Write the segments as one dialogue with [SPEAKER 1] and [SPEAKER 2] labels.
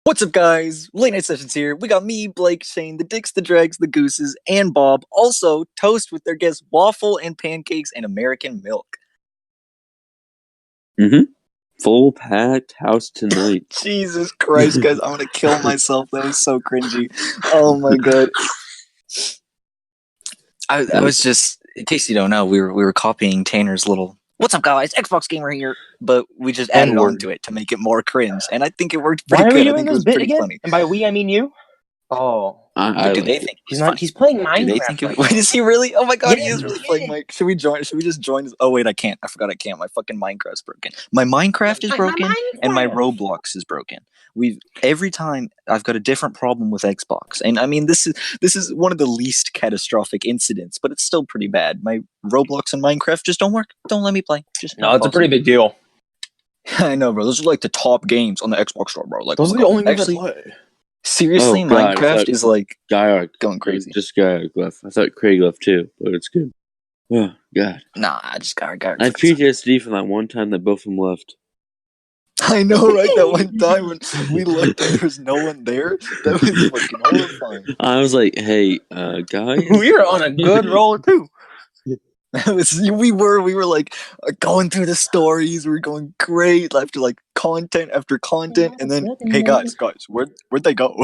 [SPEAKER 1] What's up, guys? Late Night Sessions here. We got me, Blake, Shane, the Dicks, the Dregs, the Gooses, and Bob. Also, toast with their guests waffle and pancakes and American milk.
[SPEAKER 2] Full packed house tonight.
[SPEAKER 1] Jesus Christ, guys, I'm gonna kill myself. That was so cringy. Oh my god. I was just, in case you don't know, we were copying Tanner's little "What's up, guys? Xbox Gamer here," but we just added on to it to make it more cringe, and I think it worked pretty good. I think it was pretty funny.
[SPEAKER 3] And by we, I mean you. Oh,
[SPEAKER 1] do they think
[SPEAKER 3] he's not? He's playing Minecraft.
[SPEAKER 1] Do they think? Wait, is he really? Oh my god, he is really playing Minecraft. Should we join? Should we just join? Oh wait, I can't. I forgot I can't. My fucking Minecraft's broken. My Minecraft is broken, and my Roblox is broken. Every time I've got a different problem with Xbox, and I mean this is one of the least catastrophic incidents, but it's still pretty bad. My Roblox and Minecraft just don't work. Don't let me play. Just
[SPEAKER 3] no, it's a pretty big deal.
[SPEAKER 1] I know, bro. Those are like the top games on the Xbox store, bro. Like
[SPEAKER 3] those are the only games I play.
[SPEAKER 1] Seriously, Minecraft is like going crazy.
[SPEAKER 2] Just Guyark left. I thought Craig left too, but it's good. Oh god.
[SPEAKER 1] Nah, I just Guyark.
[SPEAKER 2] I had PTSD from that one time that both of them left.
[SPEAKER 1] I know, right? That one time when we looked and there was no one there, that was fucking horrifying.
[SPEAKER 2] I was like, "Hey, guys,
[SPEAKER 3] we were on a good roll too."
[SPEAKER 1] We were like going through the stories. We were going great after like content after content, and then hey guys, where'd they go?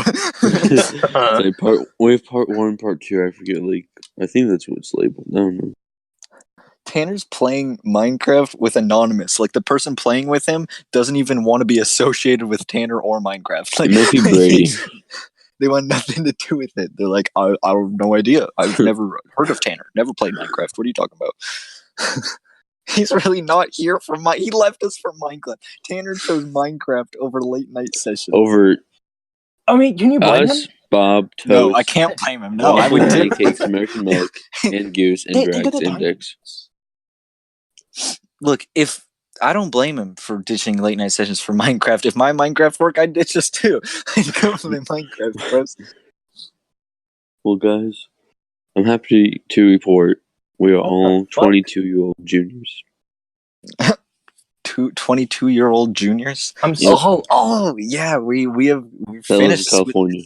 [SPEAKER 2] Like we have part 1, part 2. I forget. Like I think that's what it's labeled. I don't know.
[SPEAKER 1] Tanner's playing Minecraft with Anonymous. Like the person playing with him doesn't even want to be associated with Tanner or Minecraft. Like
[SPEAKER 2] Mickey Brady.
[SPEAKER 1] They want nothing to do with it. They're like, I have no idea. I've never heard of Tanner. Never played Minecraft. What are you talking about? He's really not here for He left us for Minecraft. Tanner chose Minecraft over Late Night Sessions.
[SPEAKER 2] Over.
[SPEAKER 3] I mean, can you blame him?
[SPEAKER 2] Bob, Toast.
[SPEAKER 1] No, I can't blame him. No, I would
[SPEAKER 2] pancakes, American milk, and Goose, and Dregs, and Dicks.
[SPEAKER 1] Look, if I don't blame him for ditching Late Night Sessions for Minecraft. If my Minecraft worked, I'd ditch us too. I'd go for the Minecraft bros.
[SPEAKER 2] Well, guys, I'm happy to report we are all 22-year-old juniors.
[SPEAKER 1] 22-year-old juniors? Yeah, we finished
[SPEAKER 2] California.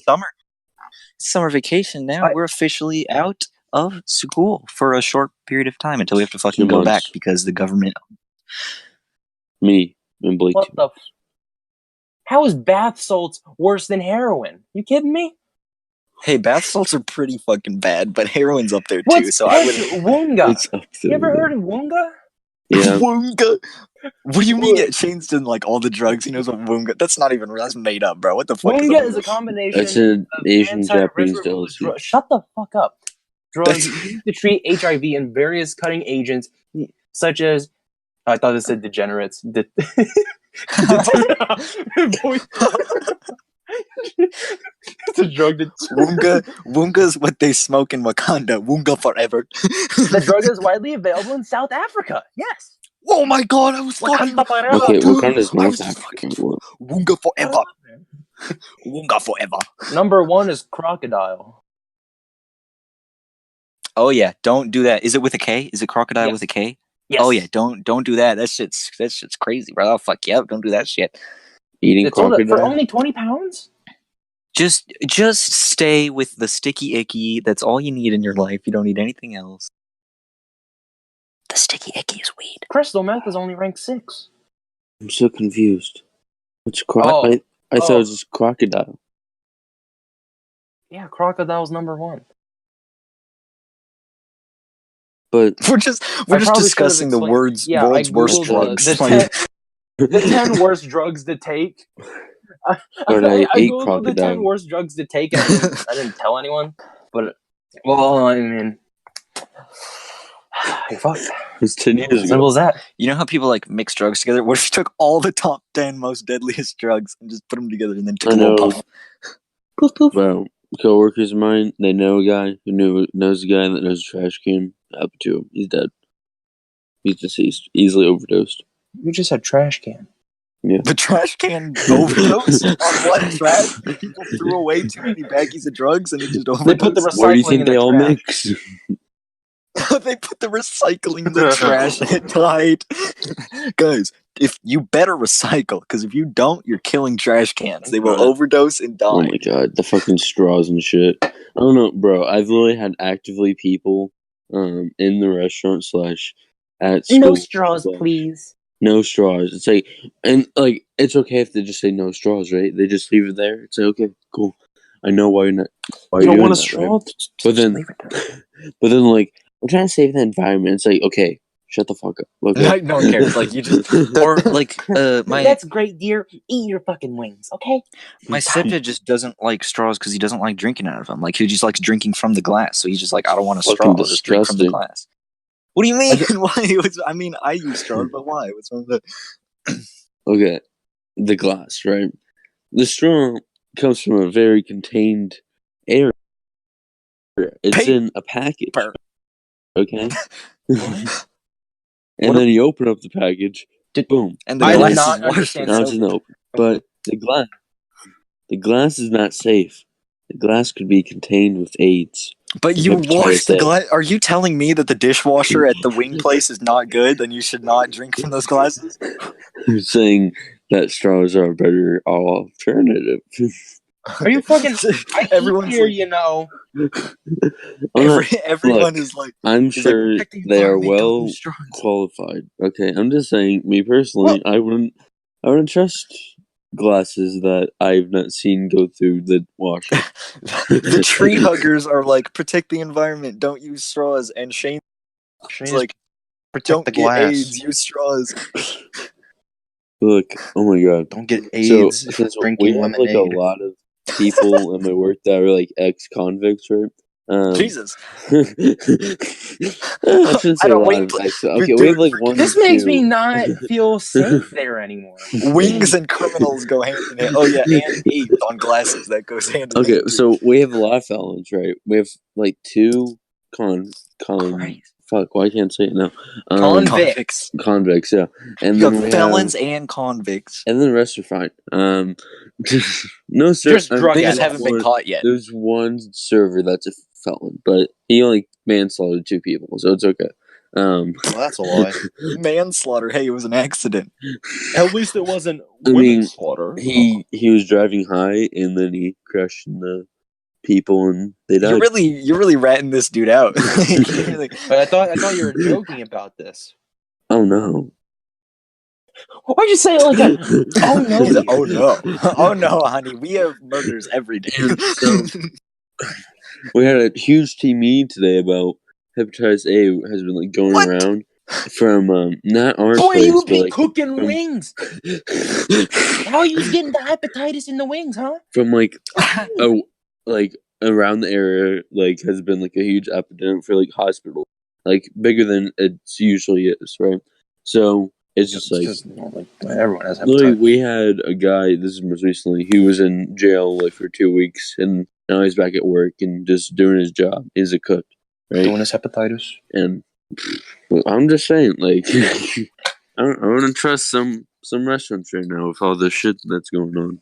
[SPEAKER 1] Summer vacation now. We're officially out of school for a short period of time until we have to fucking go back because the government.
[SPEAKER 2] Me and Blake.
[SPEAKER 3] What the? How is bath salts worse than heroin? You kidding me?
[SPEAKER 1] Hey, bath salts are pretty fucking bad, but heroin's up there too. So I would.
[SPEAKER 3] Woonga. You ever heard of Woonga?
[SPEAKER 2] Yeah.
[SPEAKER 1] Woonga. What do you mean? It changed in like all the drugs. He knows what Woonga. That's not even. That's made up, bro. What the fuck?
[SPEAKER 3] Woonga is a combination.
[SPEAKER 2] It's an Asian Japanese delicacy.
[SPEAKER 3] Shut the fuck up. Drugs used to treat HIV and various cutting agents, such as. I thought it said degenerates. It's a drug that
[SPEAKER 1] Woonga is what they smoke in Wakanda. Woonga forever.
[SPEAKER 3] The drug is widely available in South Africa. Yes.
[SPEAKER 1] Oh my god, I was fucking.
[SPEAKER 2] Okay, Wakanda is North Africa.
[SPEAKER 1] Woonga forever. Woonga forever.
[SPEAKER 3] Number 1 is Krocodil.
[SPEAKER 1] Oh yeah, don't do that. Is it with a K? Is it Crocodile with a K?
[SPEAKER 3] Yes.
[SPEAKER 1] Oh yeah, don't do that. That shit's crazy, bro. I'll fuck you up. Don't do that shit.
[SPEAKER 2] Eating crocodile
[SPEAKER 3] for only 20 pounds?
[SPEAKER 1] Just stay with the sticky icky. That's all you need in your life. You don't need anything else. The sticky icky is weed.
[SPEAKER 3] Crystal meth is only ranked 6.
[SPEAKER 2] I'm so confused. What's crocodile? I thought it was just crocodile.
[SPEAKER 3] Yeah, crocodile's number 1.
[SPEAKER 2] But
[SPEAKER 1] we're just discussing the world's worst drugs.
[SPEAKER 3] The 10 worst drugs to take. I googled the 10 worst drugs to take, and I didn't tell anyone. But I mean, fuck.
[SPEAKER 2] It's 10 years ago.
[SPEAKER 3] Simple as that.
[SPEAKER 1] You know how people like mix drugs together? What if you took all the top 10 most deadliest drugs and just put them together and then took a little puff? Poof, poof.
[SPEAKER 2] Well, coworkers of mine, they know a guy who knows a guy that knows a trash can. Happened to him. He's dead. He's deceased. Easily overdosed.
[SPEAKER 3] You just said trash can.
[SPEAKER 2] Yeah.
[SPEAKER 1] The trash can overdose on what trash? People threw away too many baggies of drugs and it just overdosed.
[SPEAKER 3] They put the recycling.
[SPEAKER 2] Where do you think they all mix?
[SPEAKER 1] They put the recycling in the trash and it died. Guys, if you better recycle, because if you don't, you're killing trash cans. They will overdose and die.
[SPEAKER 2] Oh my god, the fucking straws and shit. I don't know, bro. I've literally had actively people in the restaurant / at school.
[SPEAKER 3] No straws, please.
[SPEAKER 2] No straws. It's like, and like, it's okay if they just say no straws, right? They just leave it there. It's like, okay, cool. I know why you're not. Why
[SPEAKER 3] you don't want a
[SPEAKER 2] that,
[SPEAKER 3] straw,
[SPEAKER 2] right? But then, like, I'm trying to save the environment. It's like, okay, shut the fuck up. Okay?
[SPEAKER 1] No one cares. Like, you just, or like,
[SPEAKER 3] that's great, dear. Eat your fucking wings, okay?
[SPEAKER 1] My stepdad just doesn't like straws because he doesn't like drinking out of them. Like, he just likes drinking from the glass. So he's just like, I don't want a straw. I'll just drink from the glass. What do you mean? Why? I mean, I use straws, but why? What's wrong with that?
[SPEAKER 2] Okay, the glass, right? The straw comes from a very contained area. It's in a package. Okay? And then you open up the package, boom.
[SPEAKER 1] And the glass is
[SPEAKER 2] now it's open. But the glass is not safe. The glass could be contained with AIDS.
[SPEAKER 1] But you wash the glass. Are you telling me that the dishwasher at the wing place is not good? Then you should not drink from those glasses?
[SPEAKER 2] I'm saying that straws are a better alternative.
[SPEAKER 3] Are you fucking? Everyone's here, you know.
[SPEAKER 1] Everyone is like.
[SPEAKER 2] I'm sure they are well qualified. Okay, I'm just saying. Me personally, I wouldn't trust glasses that I've not seen go through the washer.
[SPEAKER 1] The tree huggers are like, protect the environment, don't use straws, and Shane's like, don't get glass. AIDS, use straws.
[SPEAKER 2] Look, oh my god,
[SPEAKER 3] don't get AIDS.
[SPEAKER 2] So, since we have like a lot of people in my work that are like ex-convicts, right?
[SPEAKER 1] Jesus.
[SPEAKER 2] I shouldn't say a lot of ex. Okay, we have like one.
[SPEAKER 3] This makes me not feel safe there anymore.
[SPEAKER 1] Wings and criminals go hand in hand. Oh yeah, and AIDS on glasses, that goes hand in hand.
[SPEAKER 2] Okay, so we have a lot of felons, right? We have like 2 fuck, why can't I say it now?
[SPEAKER 1] Convicts.
[SPEAKER 2] Convicts, yeah. And
[SPEAKER 1] then we felons and convicts.
[SPEAKER 2] And then the rest are fine. No, sir.
[SPEAKER 1] Just they just haven't been caught yet.
[SPEAKER 2] There's one server that's a felon, but he only manslaughtered 2 people, so it's okay.
[SPEAKER 3] Well, that's a lie.
[SPEAKER 1] Manslaughter. Hey, it was an accident.
[SPEAKER 3] At least it wasn't manslaughter.
[SPEAKER 2] He was driving high, and then he crashed in the people, and they died.
[SPEAKER 1] You're really ratting this dude out.
[SPEAKER 3] But I thought you were joking about this.
[SPEAKER 2] Oh no.
[SPEAKER 3] Why'd you say it like that? Oh no.
[SPEAKER 1] Oh no. Oh no, honey. We have murders every day.
[SPEAKER 2] So, we had a huge team meeting today about hepatitis A has been like going around from not our place.
[SPEAKER 3] You be like, cooking wings. How are you getting the hepatitis in the wings, huh?
[SPEAKER 2] From like around the area, like has been like a huge epidemic for like hospitals, like bigger than it usually is, right? So it's just like
[SPEAKER 3] everyone has hepatitis.
[SPEAKER 2] Literally, we had a guy. This is most recently. He was in jail like for 2 weeks, and now he's back at work and just doing his job. He's a cook, right?
[SPEAKER 3] Doing his hepatitis.
[SPEAKER 2] And I'm just saying, like, I don't trust some restaurants right now with all the shit that's going on.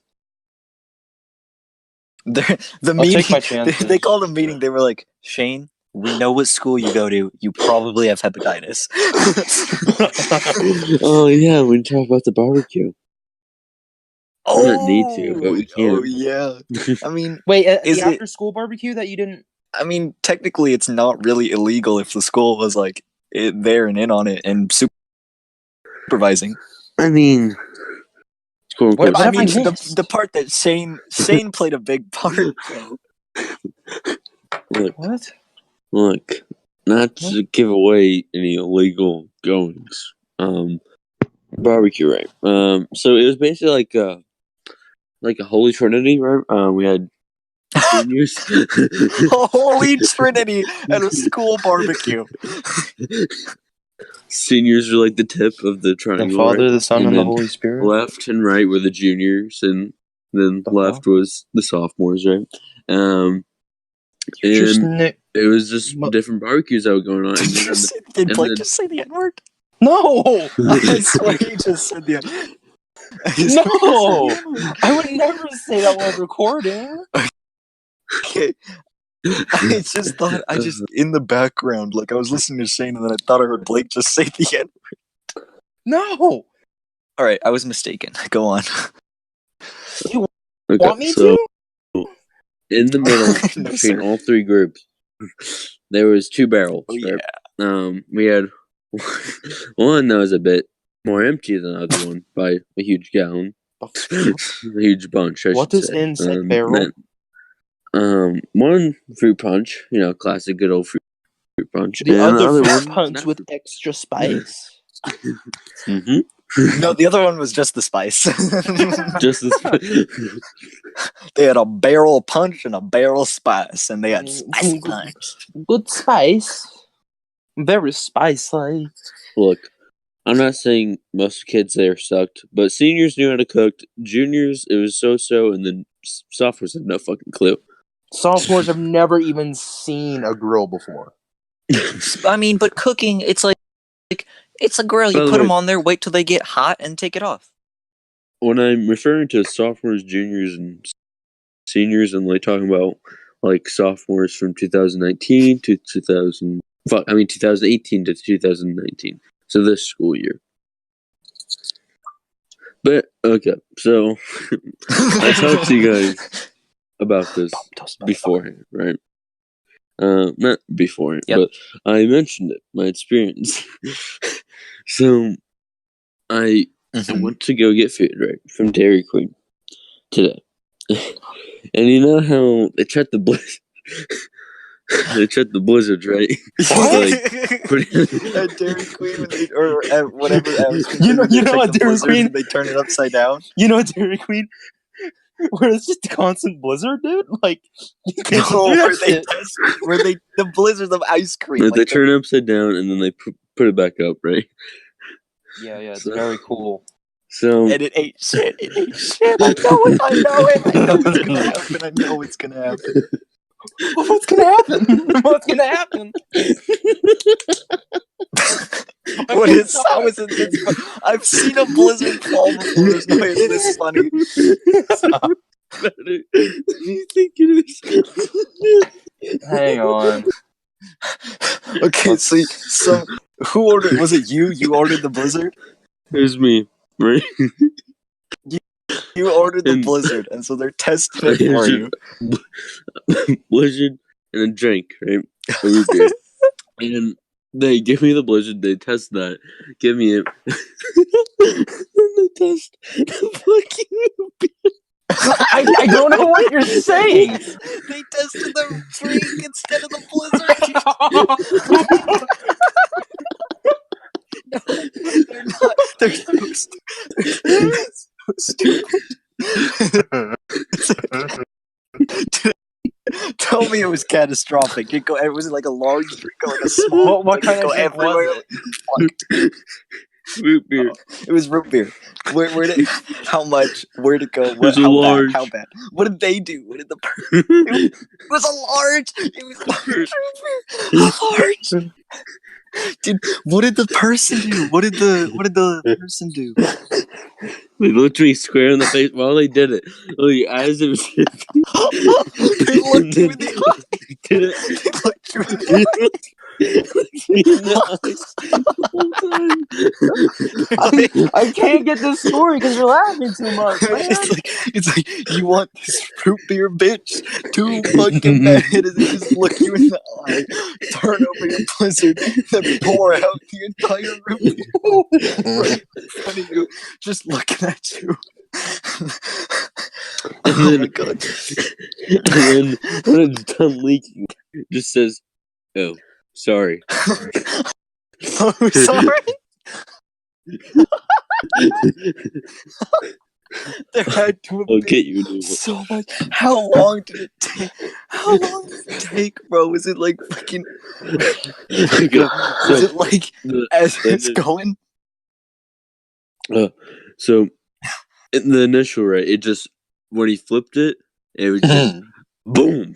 [SPEAKER 1] The meeting. They called a meeting. They were like, Shane, we know what school you go to. You probably have hepatitis.
[SPEAKER 2] Oh yeah, we talk about the barbecue. We don't need to, but we can.
[SPEAKER 1] Oh yeah. I mean,
[SPEAKER 3] wait, is the after-school barbecue that you didn't?
[SPEAKER 1] I mean, technically, it's not really illegal if the school was like there and in on it and supervising.
[SPEAKER 2] I mean,
[SPEAKER 1] I mean, the part that Shane played a big part.
[SPEAKER 2] Look, not to give away any illegal goings. Barbecue, right? So it was basically like a Holy Trinity, right? We had seniors.
[SPEAKER 1] Holy Trinity at a school barbecue.
[SPEAKER 2] Seniors are like the tip of the triangle.
[SPEAKER 3] The Father, the Son, and the Holy Spirit.
[SPEAKER 2] Left and right were the juniors, and then left was the sophomores, right? And it was just different barbecues that were going on.
[SPEAKER 1] Did Blake just say the N-word? No! I swear he just said the N-word.
[SPEAKER 3] No! I would never say that while recording.
[SPEAKER 1] Okay. I just thought, in the background, like I was listening to Shane, and then I thought I heard Blake just say the end.
[SPEAKER 3] No.
[SPEAKER 1] All right, I was mistaken. Go on.
[SPEAKER 3] You want me to?
[SPEAKER 2] In the middle, between all three groups, there was two barrels.
[SPEAKER 1] Oh,
[SPEAKER 2] right? We had one that was a bit more empty than the other one by a huge gallon. A huge bunch, I should say.
[SPEAKER 3] What is in said barrel?
[SPEAKER 2] One fruit punch, classic good old fruit punch.
[SPEAKER 3] The other fruit punch with extra spice.
[SPEAKER 2] Mm-hmm.
[SPEAKER 1] No, the other one was just the spice.
[SPEAKER 2] Just the spice.
[SPEAKER 1] They had a barrel punch and a barrel spice, and they had spice punch.
[SPEAKER 3] Good spice. Very spicy.
[SPEAKER 2] Look, I'm not saying most kids there sucked, but seniors knew how to cook. Juniors, it was so-so, and then sophomores had no fucking clue.
[SPEAKER 3] Sophomores have never even seen a grill before.
[SPEAKER 1] I mean, but cooking, it's like it's a grill. You put them on there, wait till they get hot, and take it off.
[SPEAKER 2] When I'm referring to sophomores, juniors, and seniors, and like talking about like sophomores from 2019 to 2018 to 2019. So this school year. But okay, so I talked to you guys about this beforehand, right? Not beforehand, but I mentioned it, my experience. So I went to go get food, right, from Dairy Queen today. And you know how they check the blizzard? They check the blizzards, right?
[SPEAKER 1] At Dairy Queen, or at whatever.
[SPEAKER 3] You know at Dairy Queen,
[SPEAKER 1] they turn it upside down.
[SPEAKER 3] You know at Dairy Queen, where it's just a constant blizzard, dude. Like,
[SPEAKER 1] where they the blizzards of ice cream.
[SPEAKER 2] They turn it upside down and then they put it back up, right?
[SPEAKER 3] Yeah, it's very cool.
[SPEAKER 2] So
[SPEAKER 1] and it ate shit. I know it. I know it's gonna happen.
[SPEAKER 3] What's gonna happen? What's gonna happen?
[SPEAKER 1] How is it this funny? I've seen a blizzard fall before. There's no way it's this funny.
[SPEAKER 2] Stop. You think it
[SPEAKER 3] is? Hang on.
[SPEAKER 1] Okay, so who ordered? Was it you? You ordered the blizzard?
[SPEAKER 2] It was me, right?
[SPEAKER 1] You ordered the blizzard, and so they're testing it for you.
[SPEAKER 2] Blizzard and a drink, right? A root beer. And they give me the blizzard, they test that, give me it. Then they test the fucking root beer.
[SPEAKER 3] I don't know what you're saying.
[SPEAKER 1] They tested the drink instead of the blizzard. No, they're not. They're so stupid. Tell me it was catastrophic. Was it like a large drink or like a small?
[SPEAKER 3] What kind of drink was
[SPEAKER 2] it? Root beer.
[SPEAKER 1] It was root beer. Where did? How much? Where'd it go? How bad? What did they do? What did the? It was a large. It was large. Dude, what did the person do? What did the person do?
[SPEAKER 2] They looked me square in the face while they did it. Like, as it was.
[SPEAKER 1] They looked you in the eye. They looked you in the eye.
[SPEAKER 3] I can't get this story because you're laughing too much.
[SPEAKER 1] It's like you want this root beer bitch too fucking bad. They just look you in the eye, turn over your blizzard, then pour out the entire root beer right in front of you, just looking at you.
[SPEAKER 2] Oh my god! And then when it's done leaking, it just says, "Oh, sorry."
[SPEAKER 1] Oh, sorry. There had to have been so much. How long did it take? How long did it take, bro? Was it like fucking? Was it like as it's going?
[SPEAKER 2] So in the initial, right? It just when he flipped it, it was just boom.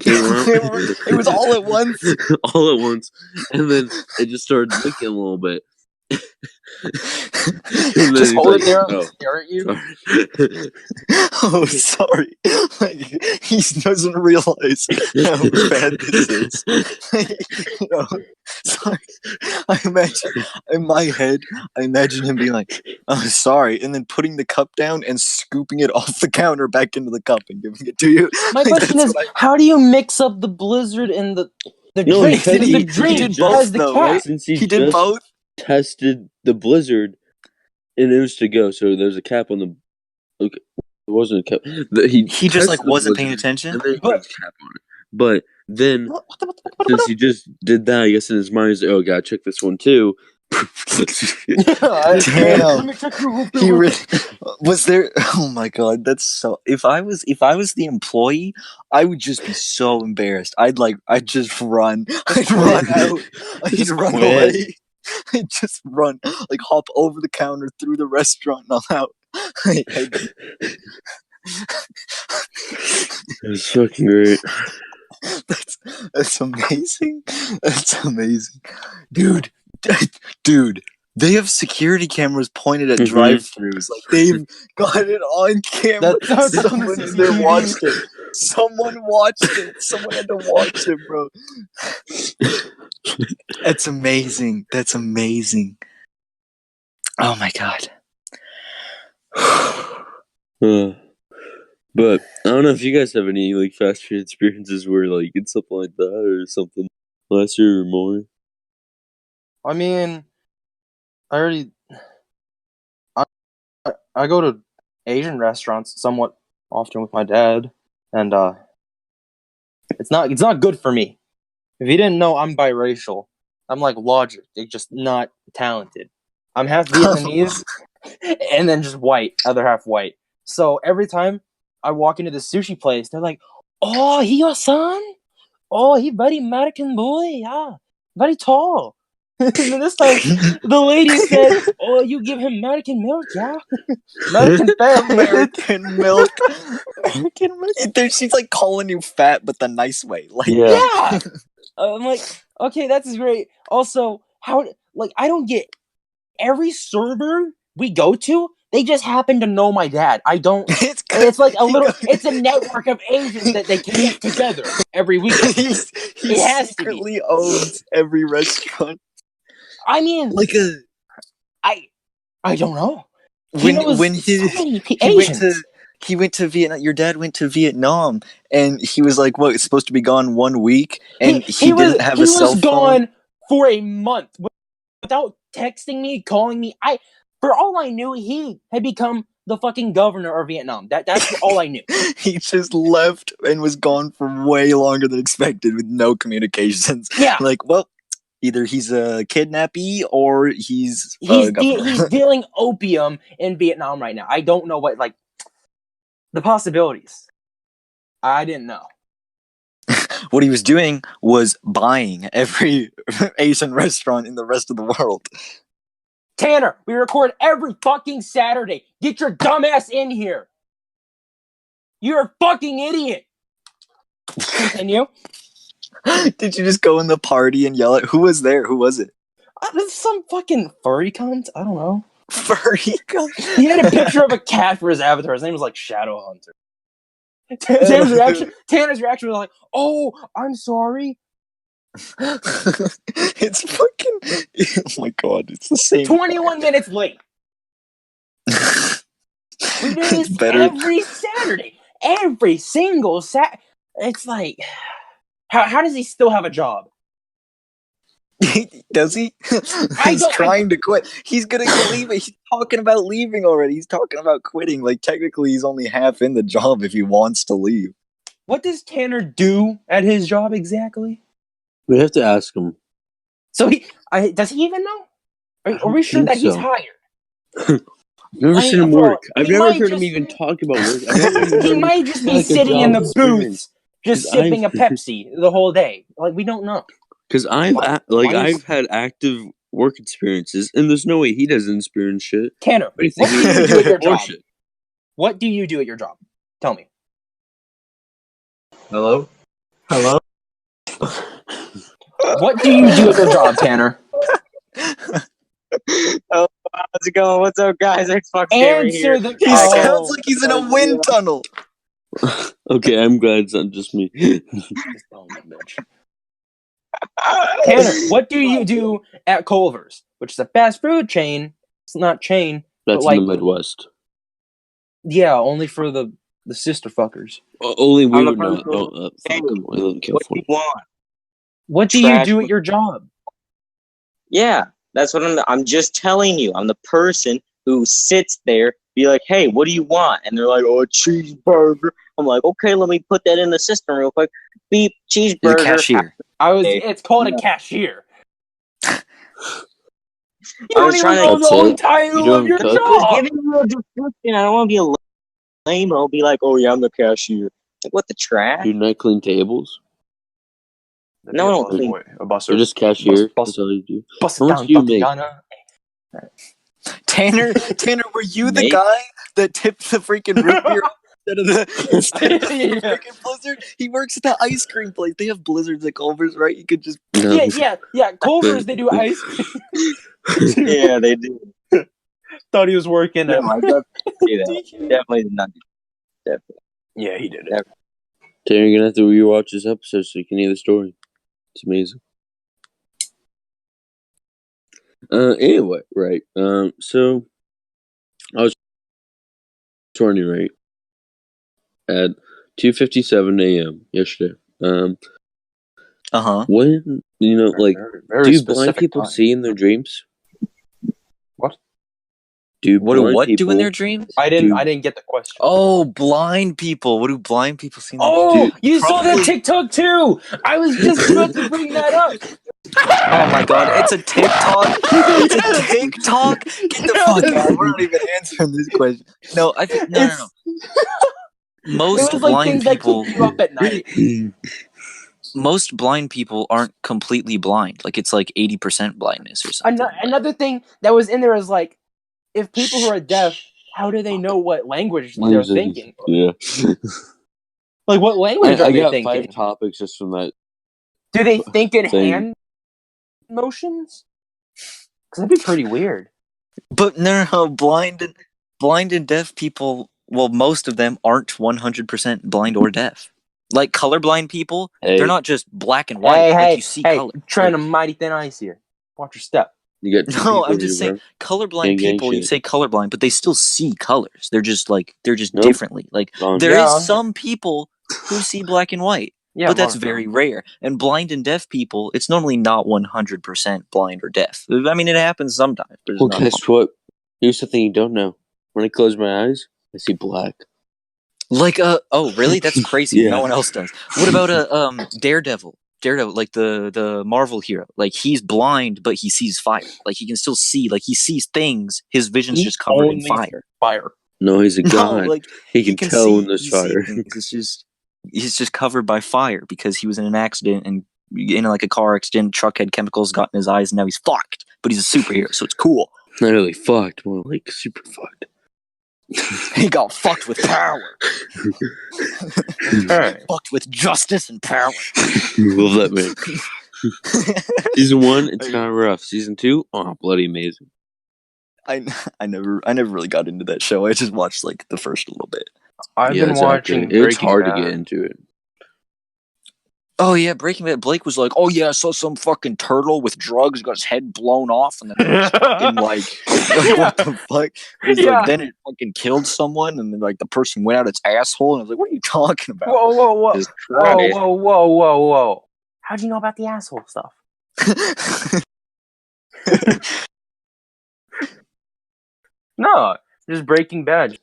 [SPEAKER 1] It was all at once.
[SPEAKER 2] All at once, and then it just started leaking a little bit.
[SPEAKER 3] Just hold it there and stare at you.
[SPEAKER 1] Oh, sorry. He doesn't realize how bad this is. Sorry. I imagine in my head, him being like, "Oh, sorry," and then putting the cup down and scooping it off the counter back into the cup and giving it to you.
[SPEAKER 3] My question is, how do you mix up the Blizzard and the drink?
[SPEAKER 1] The drink has the cap.
[SPEAKER 2] Since he did both. Tested the Blizzard, and it was to go. So there's a cap on the. Okay, it wasn't a cap. He
[SPEAKER 1] just like wasn't paying attention.
[SPEAKER 2] And then he put his cap on it. But then, since he just did that, I guess in his mind he's like, "Oh, gotta check this one too."
[SPEAKER 1] Damn. Was there? Oh my god, that's so. If I was the employee, I would just be so embarrassed. I'd just run. I'd run out. I'd run away. I'd just run, like hop over the counter through the restaurant and I'm out.
[SPEAKER 2] It's fucking great.
[SPEAKER 1] That's amazing. That's amazing, dude. They have security cameras pointed at drive-thrus. Like they've got it on camera. Someone there watched it. Someone watched it. Someone had to watch it, bro. That's amazing. That's amazing. Oh my god.
[SPEAKER 2] But I don't know if you guys have any like fast food experiences where like it's something like that or something last year or more.
[SPEAKER 3] I mean, I go to Asian restaurants somewhat often with my dad, and it's not good for me. If you didn't know, I'm biracial. I'm like Logic. They're just not talented. I'm half Vietnamese, and then just white, other half white. So every time I walk into the sushi place, they're like, "Oh, he your son? Oh, he very American boy, yeah, very tall." And then this time, the lady said, "Oh, you give him American milk, yeah? American fat,
[SPEAKER 1] American milk, American milk." She's like calling you fat, but the nice way. Like,
[SPEAKER 3] yeah. I'm like, okay, that's great. Also, how? Like, I don't get every server we go to. They just happen to know my dad. I don't. It's like a little. It's a network of Asians that they can eat together every week.
[SPEAKER 1] He secretly owns every restaurant.
[SPEAKER 3] I mean,
[SPEAKER 1] like
[SPEAKER 3] I don't know.
[SPEAKER 1] He went to Vietnam. Your dad went to Vietnam, and he was like, "What? It's supposed to be gone 1 week," and he didn't have a cell phone.
[SPEAKER 3] He was gone for a month without texting me, calling me. For all I knew, he had become the fucking governor of Vietnam. That's all I knew.
[SPEAKER 1] He just left and was gone for way longer than expected with no communications.
[SPEAKER 3] Yeah,
[SPEAKER 1] like, well. Either he's a kidnappee or he's
[SPEAKER 3] dealing opium in Vietnam right now. I don't know what, like, the possibilities. I didn't know.
[SPEAKER 1] What he was doing was buying every Asian restaurant in the rest of the world.
[SPEAKER 3] Tanner, we record every fucking Saturday. Get your dumb ass in here. You're a fucking idiot. Continue.
[SPEAKER 1] Did you just go in the party and yell at who was there? Who was it?
[SPEAKER 3] Some fucking furry cunt. I don't know.
[SPEAKER 1] Furry cunt?
[SPEAKER 3] He had a picture of a cat for his avatar. His name was like Shadow Hunter. Tanner's reaction was like, "Oh, I'm sorry."
[SPEAKER 1] It's fucking. Oh my god! It's the same.
[SPEAKER 3] 21 minutes late. We do this every Saturday, every single Saturday. It's like. How does he still have a job?
[SPEAKER 1] Does he? He's trying to quit. He's gonna leave it. He's talking about leaving already. He's talking about quitting. Like, technically, he's only half in the job if he wants to leave.
[SPEAKER 3] What does Tanner do at his job exactly?
[SPEAKER 2] We have to ask him.
[SPEAKER 3] So does he even know? Are we sure that he's hired?
[SPEAKER 2] I've never seen him work. I've never heard him even talk about work.
[SPEAKER 3] He might just be sitting in the booth. Just sipping a Pepsi the whole day. Like, we don't know.
[SPEAKER 2] Because I've had active work experiences, and there's no way he doesn't experience shit.
[SPEAKER 3] Tanner, what do you do at your job? What do you do at your job? Tell me.
[SPEAKER 1] Hello?
[SPEAKER 3] What do you do at your job, Tanner?
[SPEAKER 4] Oh, how's it going? What's up, guys? Xbox Gamer here.
[SPEAKER 3] Answer the.
[SPEAKER 1] He
[SPEAKER 3] Oh,
[SPEAKER 1] sounds like he's in a wind tunnel.
[SPEAKER 2] Okay, I'm glad it's not just me.
[SPEAKER 3] Tanner, what do you do at Culver's, which is a fast food chain? It's not chain,
[SPEAKER 2] That's
[SPEAKER 3] but like,
[SPEAKER 2] in the Midwest.
[SPEAKER 3] yeah, only for the sister fuckers.
[SPEAKER 2] Only we
[SPEAKER 4] I'm the
[SPEAKER 2] would not.
[SPEAKER 4] person-
[SPEAKER 2] Oh,
[SPEAKER 4] Hey,
[SPEAKER 2] fuck. I live in
[SPEAKER 4] what do
[SPEAKER 2] California.
[SPEAKER 4] you want?
[SPEAKER 3] What do
[SPEAKER 4] Trash
[SPEAKER 3] you do at your job?
[SPEAKER 4] Yeah, that's what I'm just telling you. I'm the person who sits there, be like, hey, what do you want? And they're like, oh, a cheeseburger. I'm like, okay, let me put that in the system real quick. Beep,
[SPEAKER 1] The
[SPEAKER 4] cheeseburger.
[SPEAKER 1] cashier.
[SPEAKER 3] It's called a cashier. You
[SPEAKER 4] I
[SPEAKER 3] don't
[SPEAKER 4] was
[SPEAKER 3] even
[SPEAKER 4] trying
[SPEAKER 3] know
[SPEAKER 4] to-
[SPEAKER 3] the whole
[SPEAKER 2] That's it?
[SPEAKER 3] title
[SPEAKER 2] You
[SPEAKER 3] of your
[SPEAKER 2] don't cook?
[SPEAKER 4] I was
[SPEAKER 3] job.
[SPEAKER 4] giving you a description. I don't want to be a lame. I'll be like, oh, yeah, I'm the cashier. Like, what the trash?
[SPEAKER 2] Do you not clean tables?
[SPEAKER 4] No, I don't clean.
[SPEAKER 3] A busser.
[SPEAKER 2] You're just cashier.
[SPEAKER 3] Bus-
[SPEAKER 2] That's all you do.
[SPEAKER 3] Bust
[SPEAKER 2] How
[SPEAKER 3] it
[SPEAKER 2] much
[SPEAKER 3] down,
[SPEAKER 2] do you make?
[SPEAKER 3] Tatiana.
[SPEAKER 1] Tanner, were you the
[SPEAKER 2] Make?
[SPEAKER 1] guy that tipped the freaking root beer instead of the
[SPEAKER 3] Yeah.
[SPEAKER 1] freaking Blizzard? He works at the ice cream place. They have Blizzards at Culver's, right? You could just
[SPEAKER 2] No.
[SPEAKER 3] Yeah. Culver's, they do ice cream.
[SPEAKER 4] Yeah, they do.
[SPEAKER 3] Thought he was working
[SPEAKER 4] No,
[SPEAKER 3] at.
[SPEAKER 4] I definitely do that. Definitely did not. Definitely.
[SPEAKER 3] Yeah, he did
[SPEAKER 4] it.
[SPEAKER 2] Tanner, you're gonna have to rewatch this episode so you can hear the story. It's amazing. Anyway, right. So I was 20, right, at 2:57 a.m. yesterday. When like,
[SPEAKER 3] very
[SPEAKER 2] do blind
[SPEAKER 3] specific
[SPEAKER 2] people
[SPEAKER 3] time.
[SPEAKER 2] see in their dreams?
[SPEAKER 3] What?
[SPEAKER 2] Do
[SPEAKER 1] what do
[SPEAKER 2] blind
[SPEAKER 1] what do
[SPEAKER 2] people
[SPEAKER 1] in their dreams?
[SPEAKER 3] I didn't get the question.
[SPEAKER 1] Oh, blind people. What do blind people see in their
[SPEAKER 3] Oh,
[SPEAKER 1] dreams?
[SPEAKER 3] you saw that
[SPEAKER 1] Probably-
[SPEAKER 3] TikTok too. I was just about to bring that up.
[SPEAKER 1] Oh my god, it's a TikTok. It's a TikTok. Get the fuck out. We're not even answering this question. No, I think no. Most
[SPEAKER 3] It was like
[SPEAKER 1] blind
[SPEAKER 3] things that
[SPEAKER 1] people
[SPEAKER 3] keep you up at night.
[SPEAKER 1] most blind people aren't completely blind. Like it's like 80% blindness or something.
[SPEAKER 3] Another thing that was in there is like, if people who are deaf, how do they know what language they're thinking?
[SPEAKER 2] Yeah.
[SPEAKER 3] Like, what language
[SPEAKER 2] I
[SPEAKER 3] are they
[SPEAKER 2] got
[SPEAKER 3] thinking?
[SPEAKER 2] 5 topics just from that.
[SPEAKER 3] Do they think in
[SPEAKER 2] thing.
[SPEAKER 3] hand motions? Because that'd be pretty weird.
[SPEAKER 1] But no, blind and deaf people, well, most of them aren't 100% blind or deaf. Like colorblind people, they're not just black and white. Like you see color.
[SPEAKER 3] Trying to mighty thin ice here. Watch your step.
[SPEAKER 2] You got 2
[SPEAKER 1] No,
[SPEAKER 2] people
[SPEAKER 1] I'm
[SPEAKER 2] here,
[SPEAKER 1] just saying
[SPEAKER 2] bro.
[SPEAKER 1] colorblind
[SPEAKER 2] Gang
[SPEAKER 1] people. You
[SPEAKER 2] shit.
[SPEAKER 1] say colorblind, but they still see colors. They're just
[SPEAKER 2] Nope.
[SPEAKER 1] differently. Like
[SPEAKER 2] Wrong.
[SPEAKER 1] there is
[SPEAKER 3] Yeah.
[SPEAKER 1] some people who see black and white,
[SPEAKER 3] Yeah,
[SPEAKER 1] but that's
[SPEAKER 3] Mark.
[SPEAKER 1] very rare. And blind and deaf people, it's normally not 100% blind or deaf. I mean, it happens sometimes, but it's
[SPEAKER 2] Well,
[SPEAKER 1] not.
[SPEAKER 2] guess what? Here's something you don't know. When I close my eyes, I see black.
[SPEAKER 1] Like oh really? That's crazy.
[SPEAKER 2] Yeah.
[SPEAKER 1] No one else does. What about Daredevil? Daredevil, like the Marvel hero. Like he's blind, but he sees fire. Like he can still see. Like he sees things. His vision's just covered in fire.
[SPEAKER 3] Fire.
[SPEAKER 2] No, he's a god.
[SPEAKER 1] No, like
[SPEAKER 2] he can tell
[SPEAKER 1] see,
[SPEAKER 2] when there's
[SPEAKER 1] he
[SPEAKER 2] fire.
[SPEAKER 1] see things. He's just covered by fire because he was in an accident and in like a car accident. Truck had chemicals got in his eyes, and now he's fucked. But he's a superhero, so it's cool.
[SPEAKER 2] Not really fucked, more like super fucked.
[SPEAKER 1] He got fucked with power.
[SPEAKER 3] Alright.
[SPEAKER 1] Fucked with justice and power.
[SPEAKER 2] Love that man. Season 1, it's kind of rough. Season 2, oh, bloody amazing.
[SPEAKER 1] I never really got into that show. I just watched like the first little bit.
[SPEAKER 3] I've
[SPEAKER 2] Yeah,
[SPEAKER 3] been
[SPEAKER 2] exactly.
[SPEAKER 3] watching
[SPEAKER 2] It's
[SPEAKER 3] Breaking
[SPEAKER 2] hard
[SPEAKER 3] Bad.
[SPEAKER 2] to get into it.
[SPEAKER 1] Oh yeah, Breaking Bad. Blake was like, "Oh yeah, I saw some fucking turtle with drugs, got his head blown off, and then fucking like what the fuck?" He's
[SPEAKER 3] Yeah.
[SPEAKER 1] like, then it fucking killed someone, and then like the person went out its asshole, and I was like, "What are you talking about?"
[SPEAKER 3] Whoa.
[SPEAKER 4] Jesus Christ.
[SPEAKER 3] Whoa. How'd you know about the asshole stuff? No, just Breaking Bad.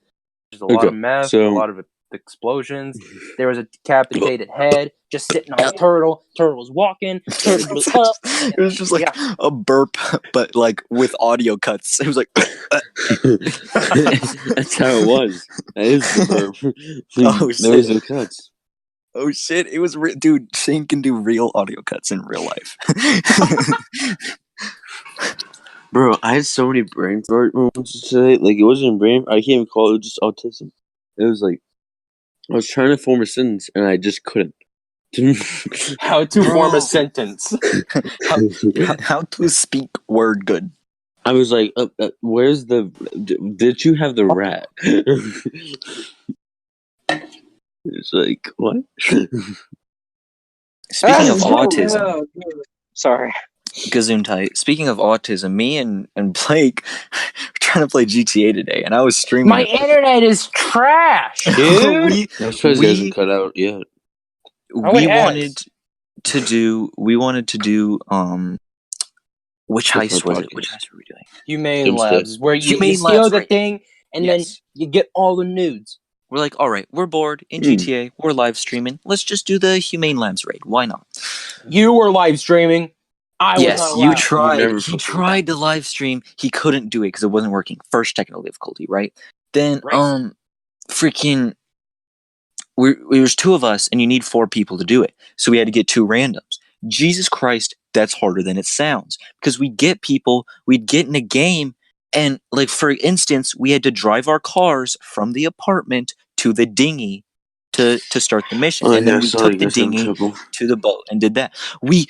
[SPEAKER 3] Just a lot
[SPEAKER 2] Okay,
[SPEAKER 3] of meth,
[SPEAKER 2] so-
[SPEAKER 3] a lot of explosions. There was a decapitated head just sitting on a turtle. Turtle was walking. Turtle was up.
[SPEAKER 1] It was just like a burp, but like with audio cuts. It was like,
[SPEAKER 2] That's how it was. That is the verb.
[SPEAKER 1] Oh,
[SPEAKER 2] There was
[SPEAKER 1] shit.
[SPEAKER 2] no cuts.
[SPEAKER 1] oh shit! It was dude. Shane can do real audio cuts in real life.
[SPEAKER 2] Bro, I had so many brain fart moments today. Like, it wasn't brain. I can't even call it. It was just autism. It was like I was trying to form a sentence and I just couldn't.
[SPEAKER 3] How to form
[SPEAKER 1] Bro.
[SPEAKER 3] a sentence.
[SPEAKER 1] How to speak word good?
[SPEAKER 2] I was like, where's the? Did you have the rat? It's like what?
[SPEAKER 1] Speaking of autism,
[SPEAKER 4] Sorry.
[SPEAKER 1] Gesundheit. Speaking of autism, me and Blake were trying to play GTA today, and I was streaming.
[SPEAKER 3] My internet is trash, dude.
[SPEAKER 2] That's because it hasn't cut out yet.
[SPEAKER 1] We wanted to do which heist was it? Which heist were we doing?
[SPEAKER 3] Humane Labs, where you
[SPEAKER 1] Humane
[SPEAKER 3] steal
[SPEAKER 1] Labs,
[SPEAKER 3] the
[SPEAKER 1] right.
[SPEAKER 3] thing and then you get all the nudes.
[SPEAKER 1] We're like, all right, we're bored in GTA. We're live streaming. Let's just do the Humane Labs raid. Why not?
[SPEAKER 3] You were live streaming. I was not
[SPEAKER 1] Yes,
[SPEAKER 3] allowed.
[SPEAKER 1] you tried. He tried to live stream. He couldn't do it because it wasn't working. First technical difficulty, right? Then, freaking, there's two of us, and you need 4 people to do it. So we had to get 2 randoms. Jesus Christ, that's harder than it sounds. Because we'd get people, we'd get in a game, and, like, for instance, we had to drive our cars from the apartment to the dinghy to start the mission. And then we took the dinghy to the boat and did that. Me